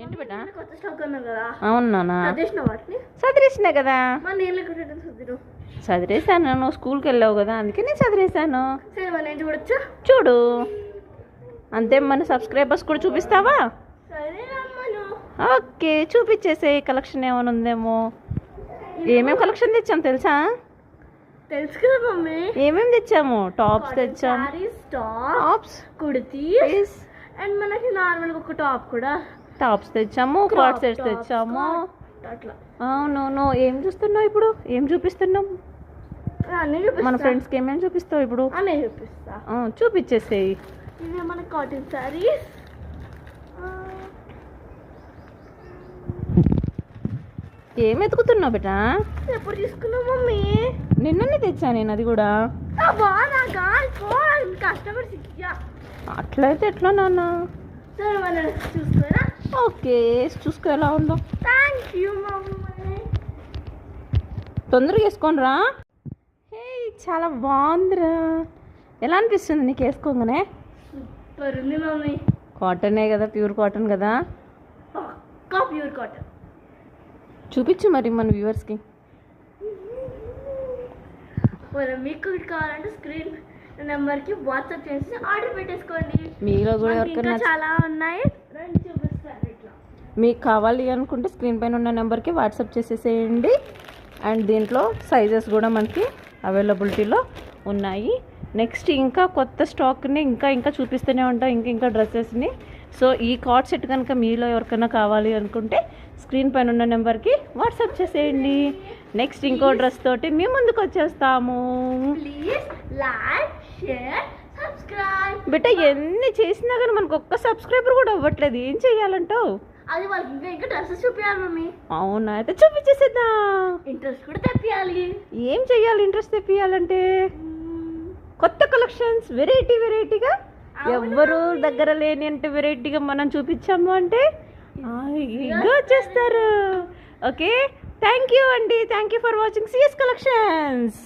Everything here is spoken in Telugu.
ఏంటి బేటా? కొత్త స్టాక్ అన్నా కదా. అవునా? చదివేసినా కదా. చదివేసాను. నువ్వు స్కూల్కి వెళ్ళావు కదా, అందుకే నేను చదివేసాను. చూడొచ్చా? చూడు. అంతే, మన సబ్స్క్రైబర్స్ కూడా చూపిస్తావా? ఓకే, చూపించేసే. కలెక్షన్ ఏమైనా ఉందేమో. ఏమేమి కలెక్షన్ తెచ్చాం తెలుసా? తెలుసు కదా మమ్మీ. ఏమేమి తెచ్చాము? టాప్స్ తెచ్చాం, టాప్స్, కుర్తీస్, అండ్ మనకి నార్మల్ ఒక టాప్ కూడా. టాప్స్ తెచ్చాము, కార్డ్ సెట్స్ తెచ్చాము. అవును. ఏం చూస్తున్నావు ఇప్పుడు? ఏం చూపిస్తున్నావు? మన ఫ్రెండ్స్కి ఏమేమి చూపిస్తావు ఇప్పుడు? చూపిస్తా. చూపించేసేయి. ఇవి మన కాటన్ సారీస్. ఏం ఎత్తుకుతున్నావు బేటా? ఎప్పుడు తీసుకున్నావు మమ్మీ? నిన్ననే తెచ్చా నేను, అది కూడా. కస్టమర్స్. అట్లయితే ఎట్లా నాన్న? సరే మనం చూసుకోరా. ఓకే, చూసుకో ఎలా ఉందో. Thank you mummy. తొందరగా వేసుకొని రా. హే, చాలా బాగుందిరా. ఎలా అనిపిస్తుంది నీకు వేసుకోగానే? సూపర్ ఉంది మమ్మీ. కాటనే కదా, ప్యూర్ కాటన్ కదా. పక్కా ప్యూర్ కాటన్. చూపించు మరి మన వ్యూవర్స్కి. మీకు కావాలంటే స్క్రీన్ నెంబర్కి వాట్సాప్ చేసి ఆర్డర్ పెట్టేసుకోండి. మీలో కూడా ఎవరికైనా చాలా ఉన్నాయి, రండి చూపిస్తాను. ఇట్లా మీకు కావాలి అనుకుంటే స్క్రీన్ పైన ఉన్న నెంబర్కి వాట్సాప్ చేసేసేయండి. అండ్ దీంట్లో సైజెస్ కూడా మనకి అవైలబిలిటీలో ఉన్నాయి. నెక్స్ట్ ఇంకా కొత్త స్టాక్ని ఇంకా చూపిస్తూనే ఉంటాం, ఇంకా డ్రెస్సెస్ని. సో ఈ కార్డ్ సెట్ కనుక మీలో ఎవరికైనా కావాలి అనుకుంటే స్క్రీన్ పైన ఉన్న నెంబర్కి వాట్సాప్ చేసేయండి. నెక్స్ట్ ఇంకో డ్రెస్ తోటి మేము ముందుకు వచ్చేస్తాము. Please like, share, subscribe. బేటా, ఎన్ని చేసినా కానీ మనకు ఒక్క సబ్స్క్రైబర్ కూడా అవ్వట్లేదు. ఏం చెయ్యాలంటావు? అది వాళ్ళకి ఇంకా డ్రెస్సెస్ చూపించాలి మమ్మీ. అవునా? అయితే చూపించేసేద్దాం. ఇంట్రెస్ట్ కూడా తెప్పియాలి. ఏం చెయ్యాలి ఇంట్రెస్ట్ తెప్పియాలంటే? కొత్త కలెక్షన్స్, వెరైటీగా, ఎవ్వరు దగ్గర లేని అంటే వెరైటీగా మనం చూపించాము అంటే ఇంకా వచ్చేస్తారు. ఓకే, థ్యాంక్ యూ అండి. Thank you for watching CS collections.